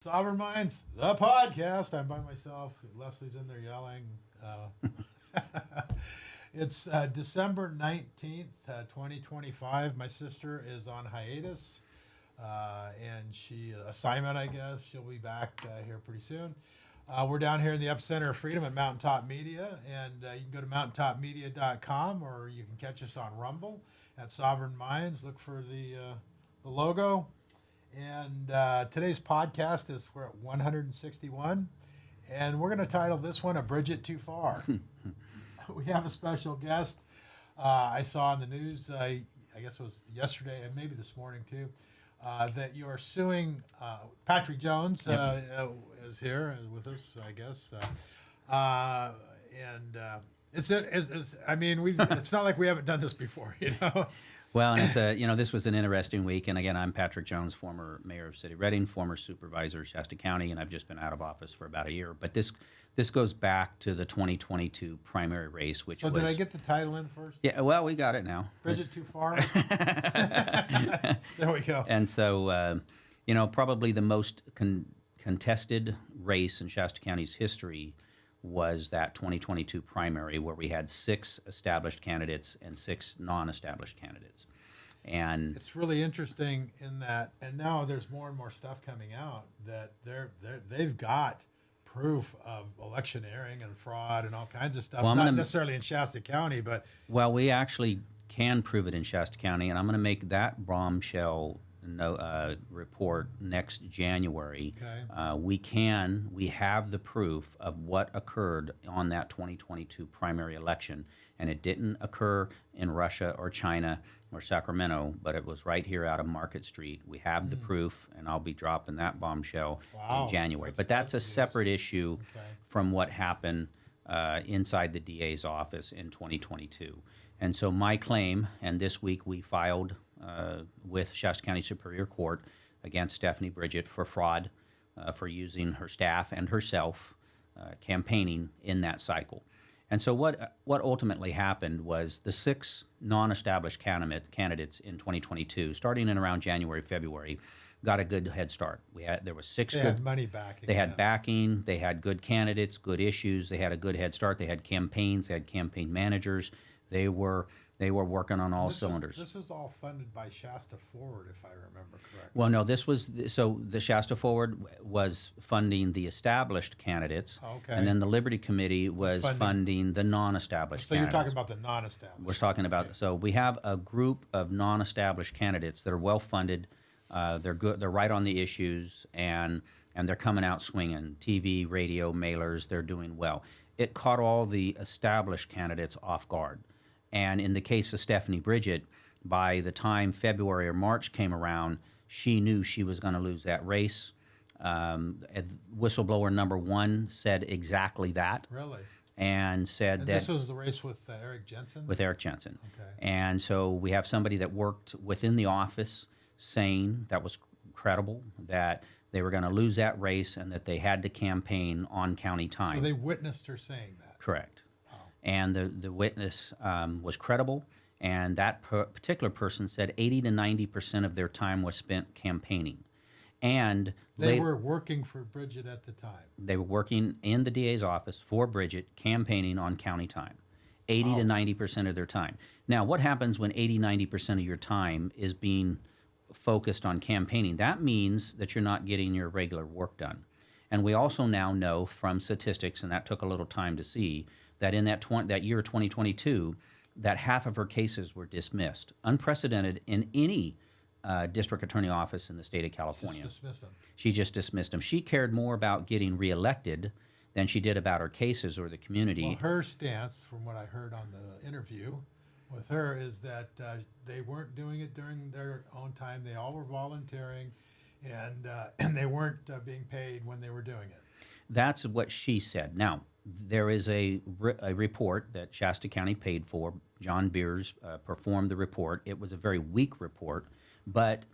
Sovereign Minds, the podcast. I'm by myself. Leslie's in there yelling. It's December 19th, 2025. My sister is on hiatus, and assignment, I guess. She'll be back here pretty soon. We're down here in the epicenter of freedom at Mountaintop Media, and you can go to mountaintopmedia.com, or you can catch us on Rumble at Sovereign Minds. Look for the logo. And today's podcast we're at 161, and we're going to title this one "A Bridgett Too Far." We have a special guest. I saw in the news, I guess it was yesterday and maybe this morning too, that you are suing Patrick Jones. Is here with us, I guess, and it's I mean it's not like we haven't done this before, you know. Well, and it's this was an interesting week. And again, I'm Patrick Jones, former mayor of City Redding, former supervisor of Shasta County, and I've just been out of office for about a year. But this goes back to the 2022 primary race, which was... So did I get the title in first? Yeah, well, we got it now. Bridgett Too Far? There we go. And so, probably the most contested race in Shasta County's history was that 2022 primary, where we had 6 established candidates and 6 non-established candidates. And it's really interesting in that, and now there's more and more stuff coming out that they've got proof of electioneering and fraud and all kinds of stuff. Well, not necessarily in Shasta County, but we actually can prove it in Shasta County, and I'm going to make that bombshell report next January. Okay. We have the proof of what occurred on that 2022 primary election, and it didn't occur in Russia or China or Sacramento, but it was right here out of Market Street. We have the proof, and I'll be dropping that bombshell in January. But that's a separate issue from what happened inside the DA's office in 2022. And so my claim, and this week we filed with Shasta County Superior Court against Stephanie Bridgett for fraud, for using her staff and herself campaigning in that cycle. And so what ultimately happened was the 6 non-established candidates in 2022, starting in around January, February, got a good head start. There was 6 good... They had money backing. They had backing. They had good candidates, good issues. They had a good head start. They had campaigns. They had campaign managers. They were working on all cylinders. This was all funded by Shasta Forward, if I remember correctly. Well, no, the Shasta Forward was funding the established candidates, and then the Liberty Committee was funding the non-established candidates. So you're talking about the non-established. We're talking about, so we have a group of non-established candidates that are well-funded. They're good. They're right on the issues, and they're coming out swinging. TV, radio, mailers, they're doing well. It caught all the established candidates off guard. And in the case of Stephanie Bridgett, by the time February or March came around, she knew she was going to lose that race. Whistleblower number 1 said exactly that. Really? And said that... This was the race with Eric Jensen? With Eric Jensen. Okay. And so we have somebody that worked within the office saying that was credible, that they were going to lose that race and that they had to campaign on county time. So they witnessed her saying that? Correct. And the witness was credible, and that particular person said 80 to 90% of their time was spent campaigning. And they were working for Bridgett at the time. They were working in the DA's office for Bridgett, campaigning on county time, 80 to 90% of their time. Now, what happens when 80, 90% of your time is being focused on campaigning? That means that you're not getting your regular work done. And we also now know from statistics, and that took a little time to see, that in that year 2022, that half of her cases were dismissed, unprecedented in any district attorney office in the state of California. She just dismissed them. She cared more about getting reelected than she did about her cases or the community. Well, her stance, from what I heard on the interview with her, is that they weren't doing it during their own time. They all were volunteering, and they weren't being paid when they were doing it. That's what she said. Now, there is a report that Shasta County paid for. John Beers performed the report. It was a very weak report, but,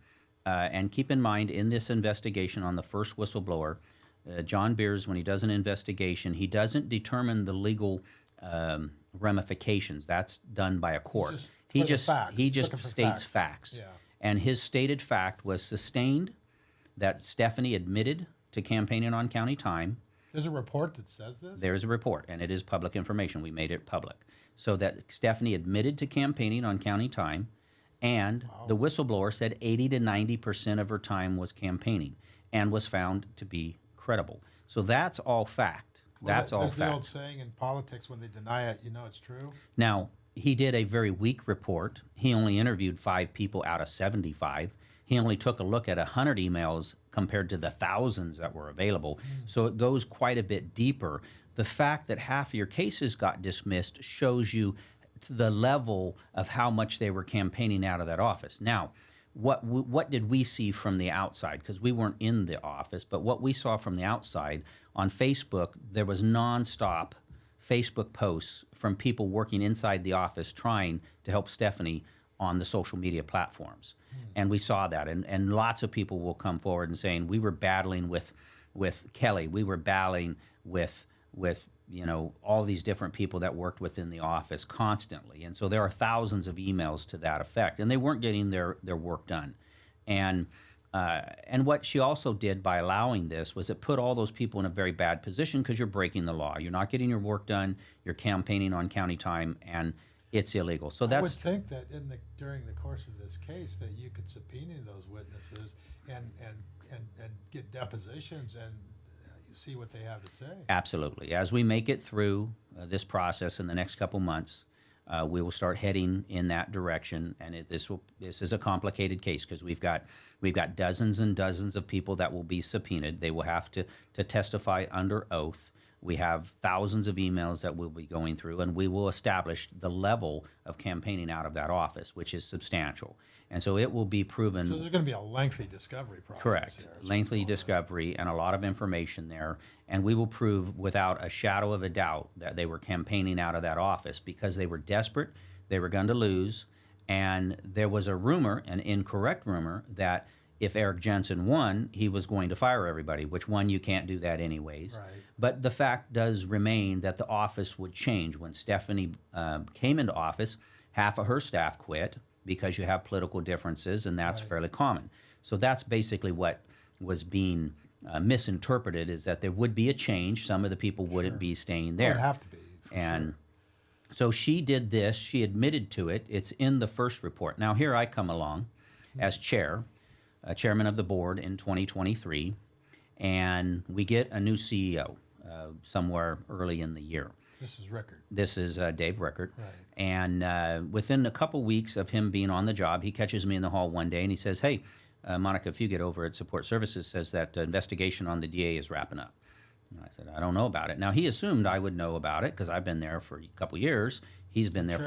and keep in mind, in this investigation on the first whistleblower, John Beers, when he does an investigation, he doesn't determine the legal ramifications. That's done by a court. He just states facts. Yeah. And his stated fact was sustained, that Stephanie admitted to campaigning on county time. There's a report that says this? There is a report, and it is public information. We made it public. So that Stephanie admitted to campaigning on county time, and the whistleblower said 80 to 90% of her time was campaigning and was found to be credible. So that's all fact. That's all fact. There's the old fact. saying in politics, when they deny it, you know it's true. Now, he did a very weak report. He only interviewed 5 people out of 75. He only took a look at 100 emails compared to the thousands that were available. So it goes quite a bit deeper. The fact that half of your cases got dismissed shows you the level of how much they were campaigning out of that office. Now, what did we see from the outside? Because we weren't in the office, but what we saw from the outside on Facebook, there was nonstop Facebook posts from people working inside the office trying to help Stephanie on the social media platforms. And we saw that, and lots of people will come forward and saying, we were battling with Kelly, we were battling with all these different people that worked within the office constantly. And so there are thousands of emails to that effect, and they weren't getting their work done. And what she also did by allowing this was it put all those people in a very bad position, because you're breaking the law. You're not getting your work done, you're campaigning on county time, and it's illegal. So that's. I would think that during the course of this case that you could subpoena those witnesses and get depositions and see what they have to say. Absolutely. As we make it through this process in the next couple months, we will start heading in that direction. And this is a complicated case, because we've got dozens and dozens of people that will be subpoenaed. They will have to testify under oath. We have thousands of emails that we'll be going through, and we will establish the level of campaigning out of that office, which is substantial. And so it will be proven. So there's going to be a lengthy discovery process. Correct. Lengthy discovery and a lot of information there. And we will prove without a shadow of a doubt that they were campaigning out of that office because they were desperate, they were going to lose, and there was a rumor, an incorrect rumor, that if Eric Jensen won, he was going to fire everybody, which one, you can't do that anyways. Right. But the fact does remain that the office would change. When Stephanie came into office, half of her staff quit because you have political differences, and that's fairly common. So that's basically what was being misinterpreted, is that there would be a change. Some of the people wouldn't be staying there. It would have to be. And so she did this. She admitted to it. It's in the first report. Now, here I come along as chairman of the board in 2023, and we get a new CEO somewhere early in the year. This is Rickard. This is Dave Rickard. Right. And within a couple weeks of him being on the job, he catches me in the hall one day and he says, hey, Monica Fugit over at Support Services says that investigation on the DA is wrapping up. And I said, I don't know about it. Now, he assumed I would know about it because I've been there for a couple years. He's been there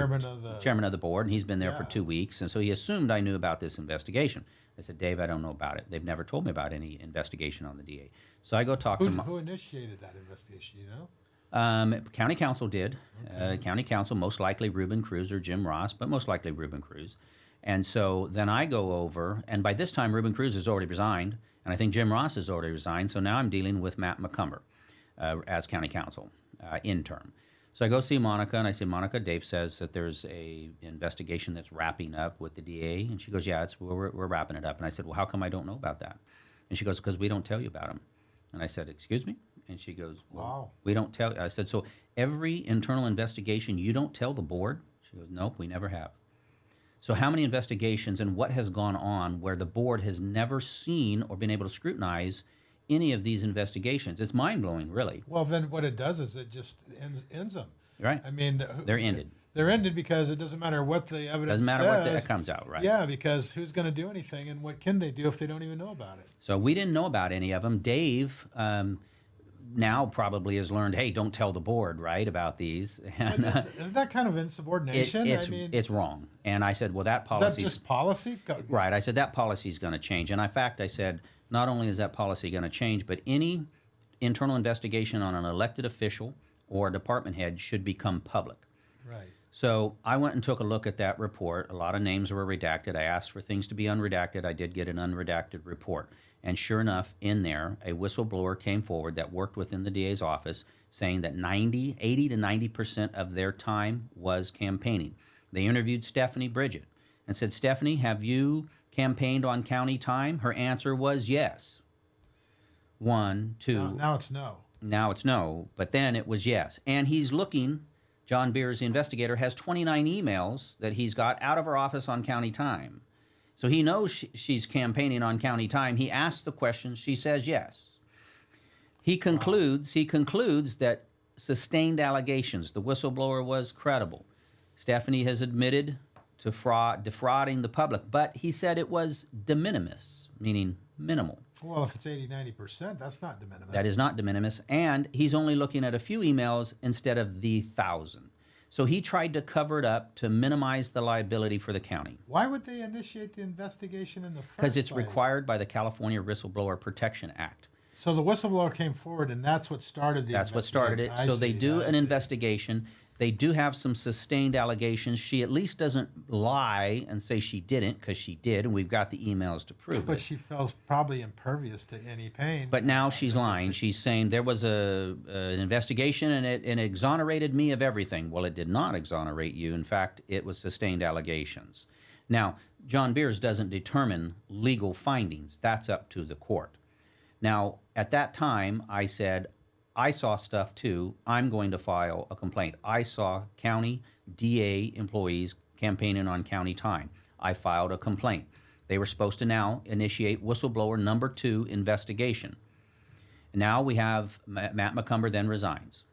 chairman of the board, and he's been there for 2 weeks. And so he assumed I knew about this investigation. I said, Dave, I don't know about it. They've never told me about any investigation on the DA. So I go talk to him. Who initiated that investigation, you know? County Council did. Okay. County Council, most likely Ruben Cruz or Jim Ross, but most likely Ruben Cruz. And so then I go over, and by this time Ruben Cruz has already resigned, and I think Jim Ross has already resigned, so now I'm dealing with Matt McCumber as County Council interim. So I go see Monica, and I say, Monica, Dave says that there's a investigation that's wrapping up with the DA. And she goes, yeah, we're wrapping it up. And I said, well, how come I don't know about that? And she goes, because we don't tell you about them. And I said, excuse me? And she goes, well, wow. We don't tell. I said, so every internal investigation, you don't tell the board? She goes, nope, we never have. So how many investigations and what has gone on where the board has never seen or been able to scrutinize any of these investigations? It's mind-blowing, really. Well, then what it does is it just ends them. Right. I mean, they're ended. They're ended because it doesn't matter what the evidence doesn't matter says. what that comes out, right? Yeah, because who's going to do anything, and what can they do if they don't even know about it? So we didn't know about any of them. Dave now probably has learned, hey, don't tell the board, right, about these. And, isn't that kind of insubordination? It's wrong. And I said, well, that policy... Is that just policy? Right. I said, that policy is going to change. And in fact, I said, not only is that policy going to change, but any internal investigation on an elected official or a department head should become public. Right. So I went and took a look at that report. A lot of names were redacted. I asked for things to be unredacted. I did get an unredacted report. And sure enough, in there, a whistleblower came forward that worked within the DA's office saying that 80 to 90% of their time was campaigning. They interviewed Stephanie Bridgett and said, Stephanie, have you campaigned on county time? Her answer was yes. 1, 2. Now it's no. Now it's no, but then it was yes. And he's looking, John Beers, the investigator, has 29 emails that he's got out of her office on county time. So he knows she's campaigning on county time. He asks the questions. She says yes. He concludes that sustained allegations, the whistleblower was credible. Stephanie has admitted to defrauding the public, but he said it was de minimis, meaning minimal. Well, if it's 80-90%, that's not de minimis. That is not de minimis, and he's only looking at a few emails instead of the 1,000. So he tried to cover it up to minimize the liability for the county. Why would they initiate the investigation in the first place? Because it's required by the California Whistleblower Protection Act. So the whistleblower came forward, and that's what started the That's what started it. So they do an investigation. They do have some sustained allegations. She at least doesn't lie and say she didn't, because she did, and we've got the emails to prove But it. she feels probably impervious to any pain. But now she's lying. She's saying there was an investigation and it exonerated me of everything. Well, it did not exonerate you. In fact, it was sustained allegations. Now, John Beers doesn't determine legal findings. That's up to the court. Now, at that time, I said, I saw stuff too. I'm going to file a complaint. I saw county DA employees campaigning on county time. I filed a complaint. They were supposed to now initiate whistleblower number 2 investigation. Now we have Matt McCumber then resigns.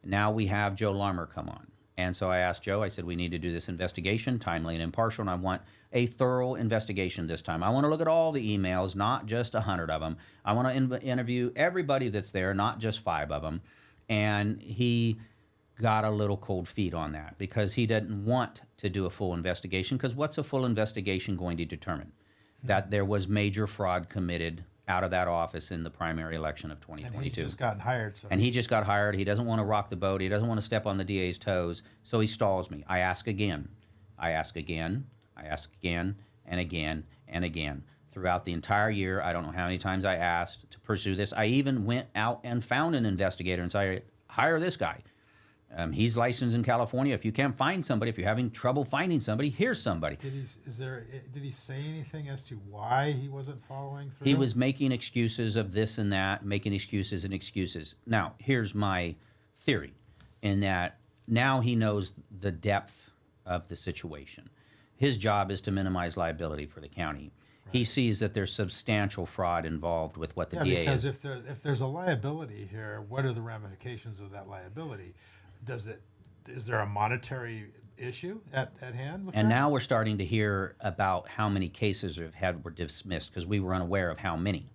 Now we have Joe Larmer come on. And so I asked Joe, I said, we need to do this investigation, timely and impartial, and I want a thorough investigation this time. I want to look at all the emails, not just 100 of them. I want to interview everybody that's there, not just 5 of them. And he got a little cold feet on that because he didn't want to do a full investigation, because what's a full investigation going to determine? That there was major fraud committed out of that office in the primary election of 2022. And he's just gotten hired. So and he just got hired. He doesn't want to rock the boat. He doesn't want to step on the DA's toes. So he stalls me. I ask again. I ask again. I ask again and again and again. Throughout the entire year, I don't know how many times I asked to pursue this. I even went out and found an investigator and said, hire this guy. He's licensed in California. If you can't find somebody, if you're having trouble finding somebody, here's somebody. Did he say anything as to why he wasn't following through? He was making excuses of this and that, making excuses and excuses. Now, here's my theory, in that now he knows the depth of the situation. His job is to minimize liability for the county. Right. He sees that there's substantial fraud involved with what the DA because is. if there's a liability here, what are the ramifications of that liability? Is there a monetary issue at hand with and that? now we're starting to hear about how many cases were dismissed, because we were unaware of how many.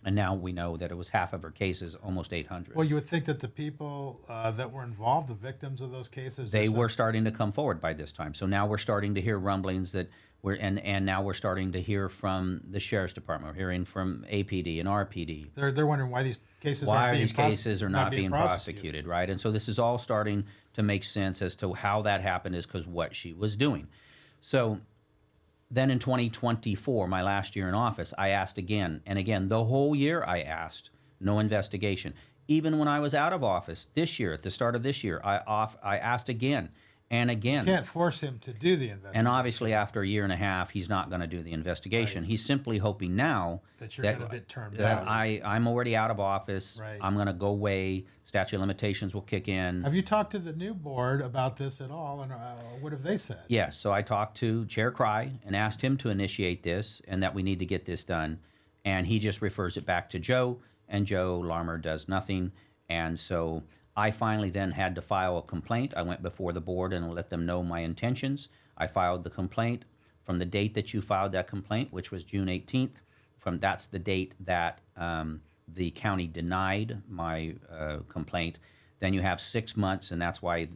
And now we know that it was half of her cases, almost 800. Well, you would think that the people that were involved, the victims of those cases, they were starting to come forward by this time. So now we're starting to hear rumblings that and now we're starting to hear from the Sheriff's Department. We're hearing from APD and RPD. They're wondering why these cases are not being prosecuted, right? And so this is all starting to make sense as to how that happened, is because what she was doing. So then in 2024, my last year in office, I asked again and again. The whole year I asked, no investigation. Even when I was out of office this year, at the start of this year, I asked again and again. You can't force him to do the investigation. And obviously after a year and a half, he's not going to do the investigation. Right. He's simply hoping now that you're going to get termed out. I'm already out of office. Right. I'm going to go away. Statute of limitations will kick in. Have you talked to the new board about this at all? And what have they said? Yes. So I talked to Chair Cry and asked him to initiate this, and that we need to get this done. And he just refers it back to Joe, and Joe Larmer does nothing. And so I finally then had to file a complaint. I went before the board and let them know my intentions. I filed the complaint. From the date that you filed that complaint, which was June 18th, that's the date that the county denied my complaint. Then you have 6 months, and that's why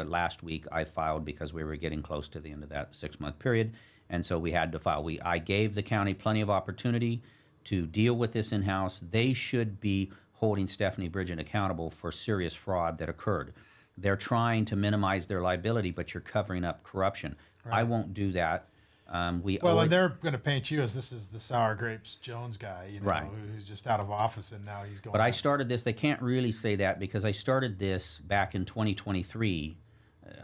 last week I filed, because we were getting close to the end of that 6-month period, and so we had to file. I gave the county plenty of opportunity to deal with this in-house. They should be holding Stephanie Bridgett accountable for serious fraud that occurred. They're trying to minimize their liability, but you're covering up corruption. Right. I won't do that. And they're going to paint you as this is the Sour Grapes Jones guy, right, who's just out of office and now he's going. But I started this. They can't really say that, because I started this back in 2023.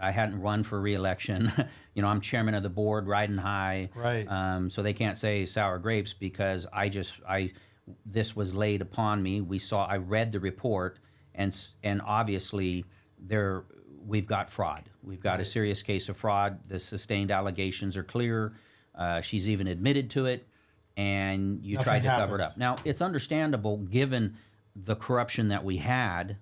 I hadn't run for re-election. I'm chairman of the board, riding high. Right. So they can't say Sour Grapes, because I this was laid upon me. I read the report, and obviously we've got fraud. We've got a serious case of fraud. The sustained allegations are clear. She's even admitted to it, and you tried to cover it up. Now, it's understandable given the corruption that we had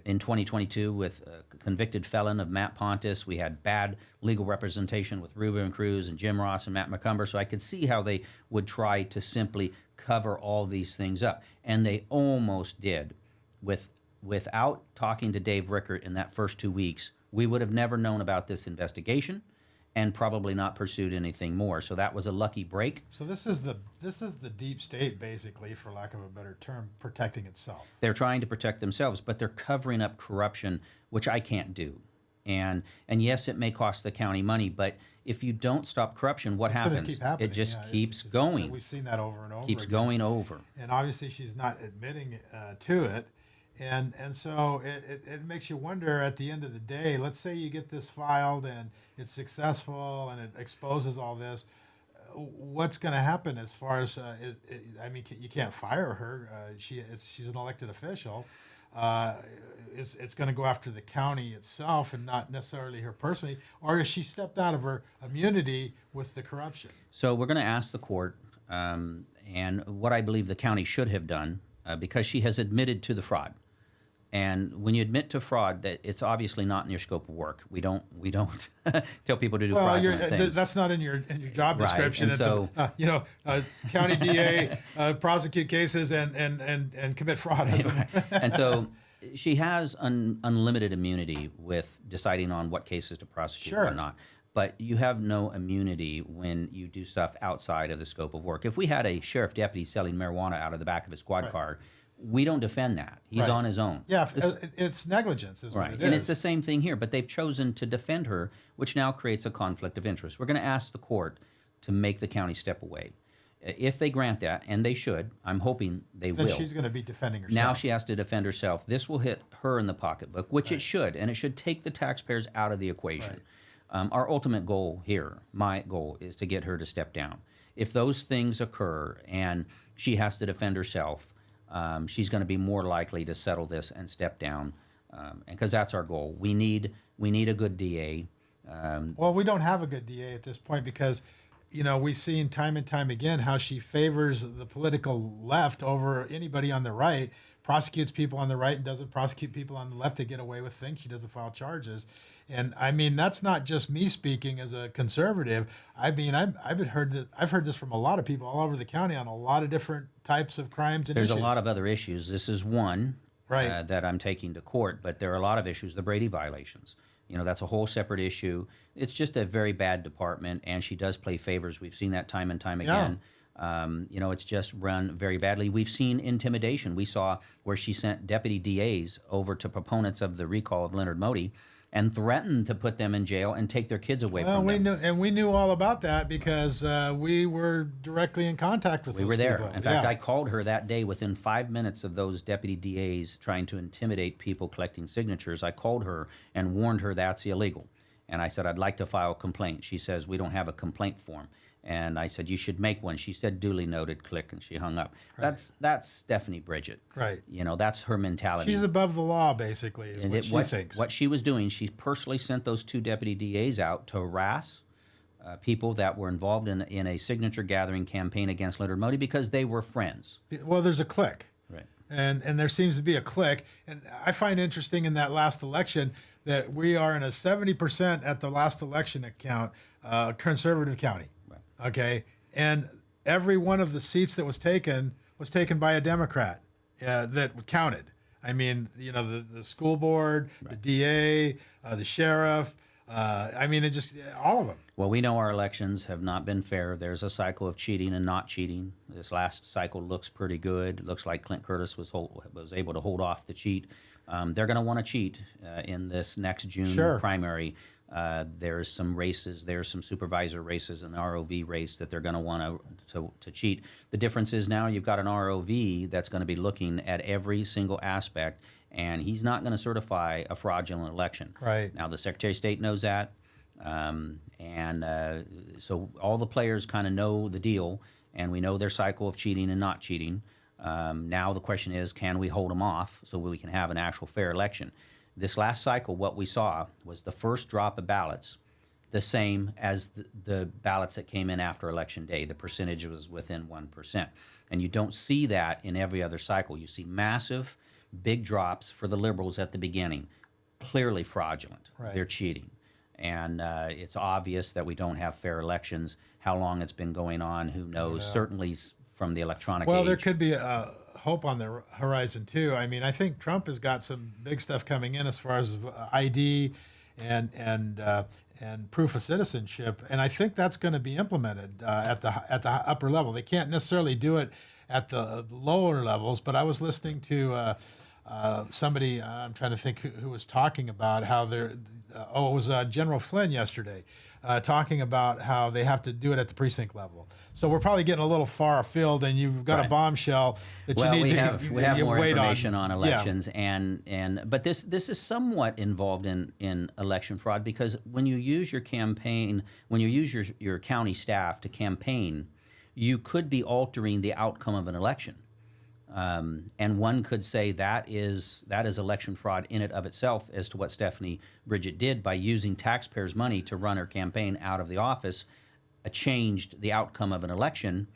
in 2022 with a convicted felon of Matt Pontus. We had bad legal representation with Ruben Cruz and Jim Ross and Matt McCumber. So I could see how they would try to simply cover all these things up. And they almost did. Without talking to Dave Rickert in that first 2 weeks, we would have never known about this investigation and probably not pursued anything more. So that was a lucky break. So this is the deep state, basically, for lack of a better term, protecting itself. They're trying to protect themselves, but they're covering up corruption, which I can't do. And yes, it may cost the county money, but if you don't stop corruption, what happens? Keep happening. It just keeps going. We've seen that over and over. Keeps again. going over. And obviously, she's not admitting to it. And so it makes you wonder at the end of the day, let's say you get this filed and it's successful and it exposes all this, what's going to happen as far as, you can't fire her. She's an elected official. It's going to go after the county itself and not necessarily her personally, or is she stepped out of her immunity with the corruption? So we're going to ask the court, and what I believe the county should have done, because she has admitted to the fraud. And when you admit to fraud, that it's obviously not in your scope of work. We don't tell people to do fraudulent things. That's not in your job description. Right. And so, county DA prosecute cases and commit fraud. And so she has unlimited immunity with deciding on what cases to prosecute or not. But you have no immunity when you do stuff outside of the scope of work. If we had a sheriff deputy selling marijuana out of the back of his squad car, we don't defend that. He's on his own. Yeah, it's negligence is what it is. And it's the same thing here, but they've chosen to defend her, which now creates a conflict of interest. We're going to ask the court to make the county step away. If they grant that, and they should, I'm hoping they will. Then she's going to be defending herself. Now she has to defend herself. This will hit her in the pocketbook, which it should, and it should take the taxpayers out of the equation. Our ultimate goal here, my goal, is to get her to step down. If those things occur and she has to defend herself, she's going to be more likely to settle this and step down, because that's our goal. We need a good DA. Well, we don't have a good DA at this point because, we've seen time and time again how she favors the political left over anybody on the right, prosecutes people on the right and doesn't prosecute people on the left to get away with things. She doesn't file charges. And that's not just me speaking as a conservative. I've heard this from a lot of people all over the county on a lot of different types of crimes and There's issues. a lot of other issues. This is one that I'm taking to court, but there are a lot of issues. The Brady violations, that's a whole separate issue. It's just a very bad department, and she does play favors. We've seen that time and time again. It's just run very badly. We've seen intimidation. We saw where she sent deputy DAs over to proponents of the recall of Leonard Modi and threatened to put them in jail and take their kids away from them. We knew all about that because we were directly in contact with those people. We were there. In fact, I called her that day within 5 minutes of those deputy DAs trying to intimidate people collecting signatures. I called her and warned her that's illegal. And I said, I'd like to file a complaint. She says, we don't have a complaint form. And I said, you should make one. She said, duly noted, click, and she hung up. That's Stephanie Bridgett. Right. That's her mentality. She's above the law, basically, is what she thinks. What she was doing, she personally sent those 2 deputy DAs out to harass people that were involved in a signature gathering campaign against Leonard Modi because they were friends. Well, there's a clique. Right. And there seems to be a clique. And I find interesting in that last election that we are in a 70% at the last election count, conservative county. Okay, and every one of the seats that was taken by a Democrat that counted. The school board, the DA, the sheriff. It just all of them. Well, we know our elections have not been fair. There's a cycle of cheating and not cheating. This last cycle looks pretty good. It looks like Clint Curtis was able to hold off the cheat. They're going to want to cheat in this next June primary. There's some races, there's some supervisor races, an ROV race that they're going to want to cheat. The difference is now you've got an ROV that's going to be looking at every single aspect, and he's not going to certify a fraudulent election. Right. Now, the Secretary of State knows that, so all the players kind of know the deal, and we know their cycle of cheating and not cheating. Now the question is, can we hold them off so we can have an actual fair election? This last cycle, what we saw was the first drop of ballots, the same as the ballots that came in after Election Day. The percentage was within 1%. And you don't see that in every other cycle. You see massive, big drops for the liberals at the beginning. Clearly fraudulent. Right. They're cheating. And it's obvious that we don't have fair elections. How long it's been going on, who knows? Certainly from the electronic age. There could be hope on the horizon, too. I mean, I think Trump has got some big stuff coming in as far as ID and proof of citizenship, and I think that's going to be implemented at the upper level. They can't necessarily do it at the lower levels, but I was listening to somebody, I'm trying to think who was talking about how they're, it was General Flynn yesterday, talking about how they have to do it at the precinct level. So we're probably getting a little far afield, and you've got a bombshell that you need we have more wait information on elections, but this is somewhat involved in election fraud, because when you use your campaign, when you use your county staff to campaign, you could be altering the outcome of an election. And one could say that is election fraud in and of itself, as to what Stephanie Bridgett did by using taxpayers' money to run her campaign out of the office, changed the outcome of an election.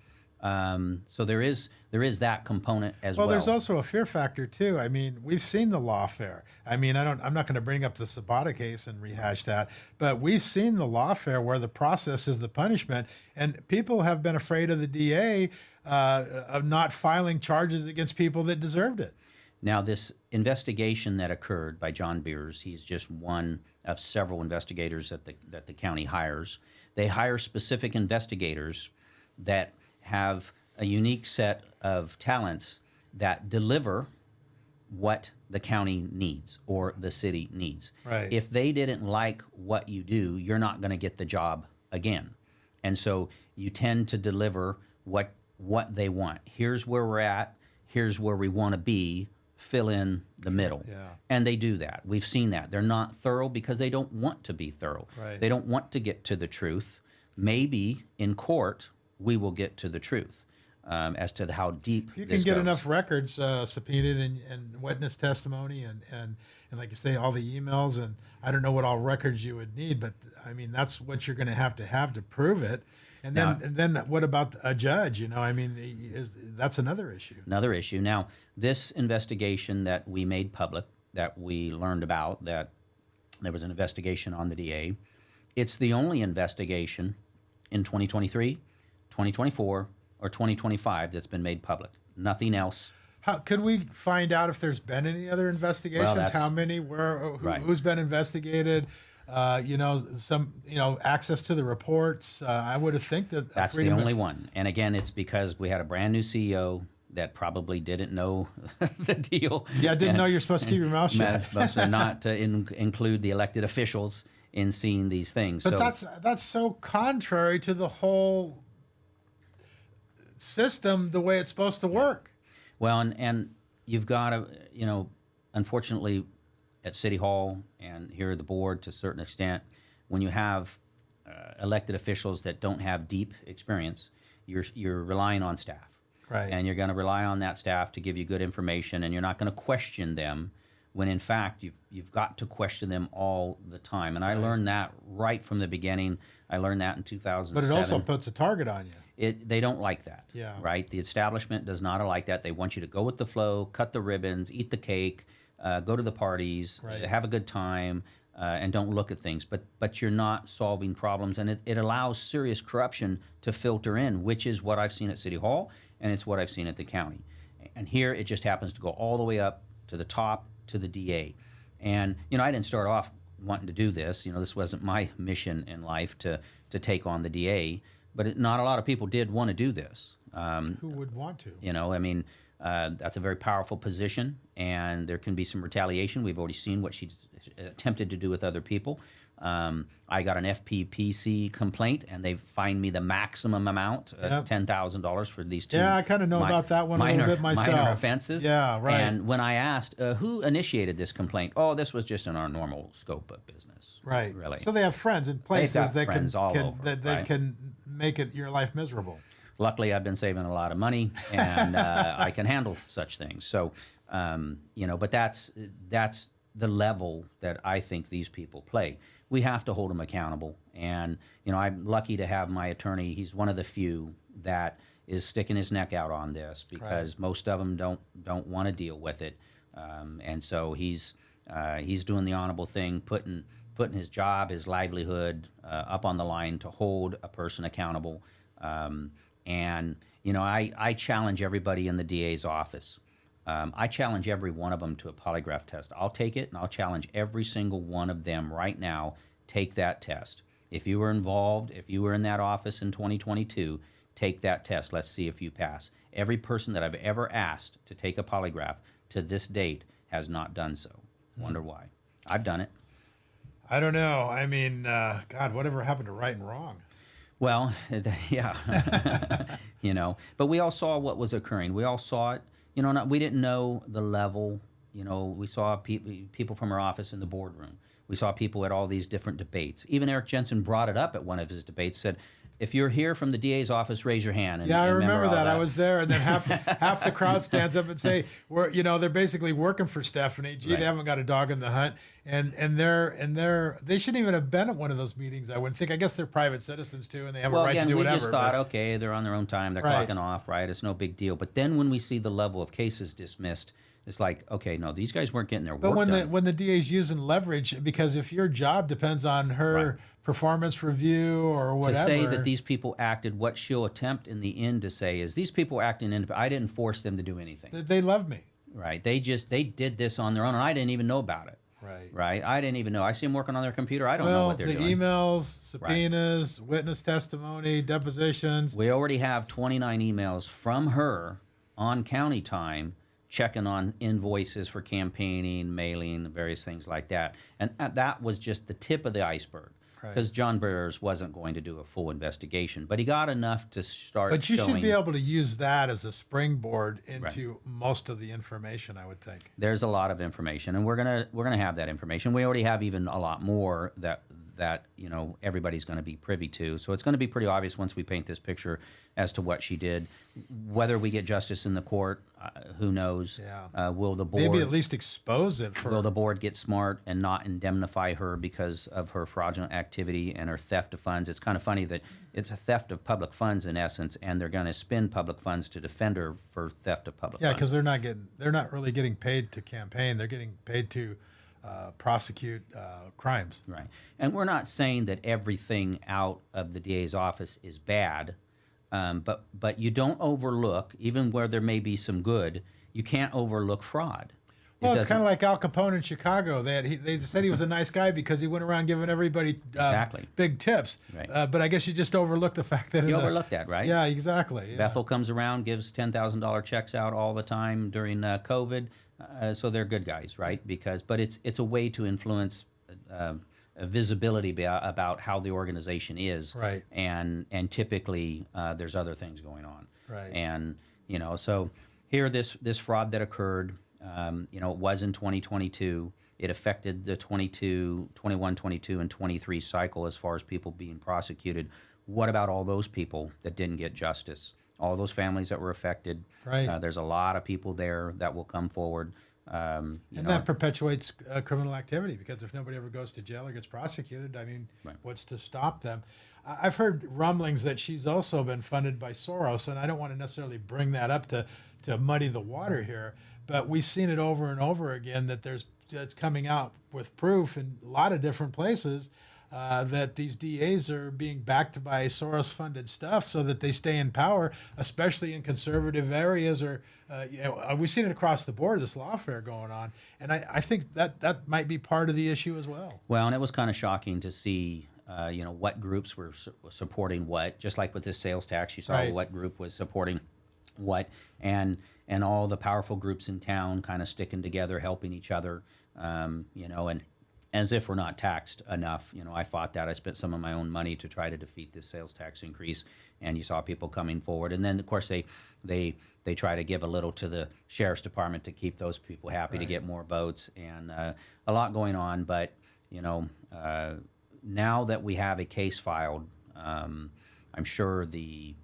So there is that component as well. Well, there's also a fear factor too. I mean, we've seen the lawfare. I mean, I'm not going to bring up the Sabata case and rehash that, but we've seen the lawfare where the process is the punishment, and people have been afraid of the DA of not filing charges against people that deserved it. Now, this investigation that occurred by John Beers, he's just one of several investigators that the county hires. They hire specific investigators that have a unique set of talents that deliver what the county needs or the city needs. Right. If they didn't like what you do, you're not going to get the job again. And so you tend to deliver what they want. Here's where we're at. Here's where we want to be. Fill in the middle. Yeah. And they do that. We've seen that. They're not thorough because they don't want to be thorough. Right. They don't want to get to the truth. Maybe in court we will get to the truth as to how deep If you this can get goes. enough records subpoenaed and witness testimony and like you say, all the emails, and I don't know what all records you would need, but I mean, that's what you're going to have to prove it. And then what about a judge? You know, I mean, that's another issue. Another issue. Now, this investigation that we made public, that we learned about, that there was an investigation on the DA, it's the only investigation in 2023, 2024, or 2025 that's been made public. Nothing else. How could we find out if there's been any other investigations? Well, how many? Where? Right. Who's been investigated? Access to the reports. I would have think that That's the only one. And again, it's because we had a brand new CEO that probably didn't know the deal. Yeah, didn't know you're supposed to keep your mouth shut. Supposed to not to include the elected officials in seeing these things. But that's so contrary to the whole system, the way it's supposed to work. Well, and you've got to, unfortunately, at City Hall and here at the board to a certain extent, when you have elected officials that don't have deep experience, you're relying on staff. Right. And you're going to rely on that staff to give you good information, and you're not going to question them when, in fact, you've got to question them all the time. And I learned that right from the beginning. I learned that in 2007. But it also puts a target on you. They don't like that. Yeah. Right? The establishment does not like that. They want you to go with the flow, cut the ribbons, eat the cake, go to the parties, Right. have a good time, and don't look at things. But you're not solving problems, and it allows serious corruption to filter in, which is what I've seen at City Hall, and it's what I've seen at the county. And here it just happens to go all the way up to the top, to the DA. And, I didn't start off wanting to do this. This wasn't my mission in life to take on the DA. But not a lot of people did want to do this. Who would want to? That's a very powerful position, and there can be some retaliation. We've already seen what she's attempted to do with other people. I got an FPPC complaint, and they fined me the maximum amount, $10,000 for these two. Yeah, I kind of know about that one a little bit myself. Minor offenses. Yeah, right. And when I asked who initiated this complaint, this was just in our normal scope of business. Right. Really. So they have friends in places that friends all over, that right? can make your life miserable. luckily, I've been saving a lot of money, and I can handle such things. So, but that's the level that I think these people play. We have to hold them accountable, and I'm lucky to have my attorney. He's one of the few that is sticking his neck out on this, because most of them don't want to deal with it, and so he's doing the honorable thing, putting his job, his livelihood up on the line to hold a person accountable. And I challenge everybody in the DA's office. I challenge every one of them to a polygraph test. I'll take it, and I'll challenge every single one of them right now, take that test. If you were involved, if you were in that office in 2022, take that test. Let's see if you pass. Every person that I've ever asked to take a polygraph to this date has not done so. Wonder why. I've done it. I don't know. I mean, God, whatever happened to right and wrong? Well, yeah, but we all saw what was occurring. We all saw it. We didn't know the level. We saw people from our office in the boardroom. We saw people at all these different debates. Even Eric Jensen brought it up at one of his debates, said, if you're here from the DA's office, raise your hand. And, yeah, I remember that. I was there, and then half the crowd stands up and say, they're basically working for Stephanie. Gee, They haven't got a dog in the hunt, and they shouldn't even have been at one of those meetings. I wouldn't think. I guess they're private citizens too, and they have a right to do whatever. We just thought, okay, they're on their own time, they're clocking off, right? It's no big deal. But then when we see the level of cases dismissed, it's like, okay, no, these guys weren't getting their work done. But when the DA's using leverage, because if your job depends on her performance review or whatever. To say that these people acted, what she'll attempt in the end to say is, these people acting independent. I didn't force them to do anything. They love me. Right. They did this on their own, and I didn't even know about it. Right. I didn't even know. I see them working on their computer. I don't know what they're doing. The emails, subpoenas, witness testimony, depositions. We already have 29 emails from her on county time checking on invoices for campaigning, mailing, various things like that. And that was just the tip of the iceberg, because John Breers wasn't going to do a full investigation, but he got enough to start But you showing, should be able to use that as a springboard into most of the information, I would think. There's a lot of information, and we're gonna have that information. We already have even a lot more that everybody's going to be privy to. So it's going to be pretty obvious once we paint this picture as to what she did. Whether we get justice in the court, who knows? Yeah. Will the board maybe at least expose it? Will the board get smart and not indemnify her because of her fraudulent activity and her theft of funds? It's kind of funny that it's a theft of public funds in essence, and they're going to spend public funds to defend her for theft of public funds. Yeah, because they're not really getting paid to campaign. They're getting paid to prosecute crimes. Right. And we're not saying that everything out of the DA's office is bad, but you don't overlook, even where there may be some good, you can't overlook fraud. Well, it's kind of like Al Capone in Chicago. They said he was a nice guy because he went around giving everybody big tips. Right. But I guess you just overlook the fact that... You overlook that, right? Yeah, exactly. Yeah. Bethel comes around, gives $10,000 checks out all the time during COVID. So they're good guys, right? But it's a way to influence visibility about how the organization is, right? And typically there's other things going on, right? And so here this fraud that occurred, it was in 2022. It affected the 21, 22, and 23 cycle as far as people being prosecuted. What about all those people that didn't get justice? All those families that were affected. Right. There's a lot of people there that will come forward. And that perpetuates criminal activity, because if nobody ever goes to jail or gets prosecuted, I mean, what's to stop them? I've heard rumblings that she's also been funded by Soros, and I don't want to necessarily bring that up to muddy the water here, but we've seen it over and over again that it's coming out with proof in a lot of different places. That these DAs are being backed by Soros-funded stuff so that they stay in power, especially in conservative areas. Or we've seen it across the board, this lawfare going on, and I think that might be part of the issue as well. Well, and it was kind of shocking to see, what groups were supporting what. Just like with this sales tax, you saw what group was supporting what, and all the powerful groups in town kind of sticking together, helping each other, and as if we're not taxed enough. I fought that. I spent some of my own money to try to defeat this sales tax increase, and you saw people coming forward. And then, of course, they try to give a little to the sheriff's department to keep those people happy, to get more votes, and a lot going on. But, now that we have a case filed, I'm sure the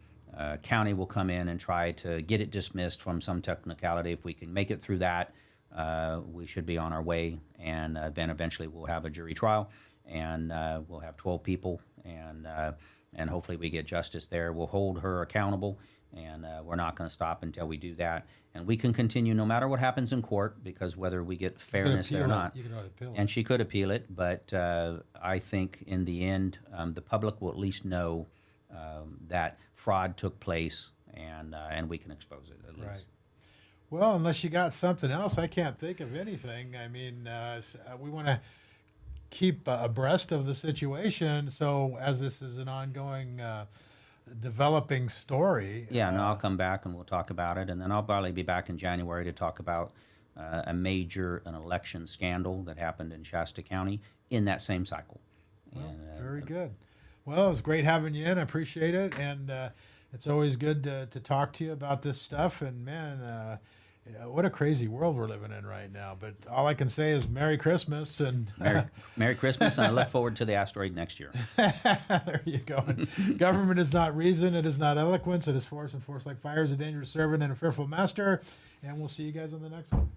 County will come in and try to get it dismissed from some technicality. If we can make it through that, we should be on our way, and then eventually we'll have a jury trial, and we'll have 12 people, and hopefully we get justice there. We'll hold her accountable, and we're not going to stop until we do that. And we can continue no matter what happens in court, because whether we get fairness there or not, you can appeal and it. she could appeal it, but I think in the end, the public will at least know that fraud took place, and we can expose it at least. Right. Well, unless you got something else, I can't think of anything. I mean, we want to keep abreast of the situation. So as this is an ongoing developing story. Yeah, and I'll come back and we'll talk about it, and then I'll probably be back in January to talk about an election scandal that happened in Shasta County in that same cycle. Well, And, very good. Well, it was great having you in. I appreciate it, and it's always good to talk to you about this stuff. And man, what a crazy world we're living in right now. But all I can say is Merry Christmas and Merry Christmas, and I look forward to the asteroid next year. there you go. And government is not reason, it is not eloquence, it is force, and force like fire is a dangerous servant and a fearful master. And we'll see you guys on the next one.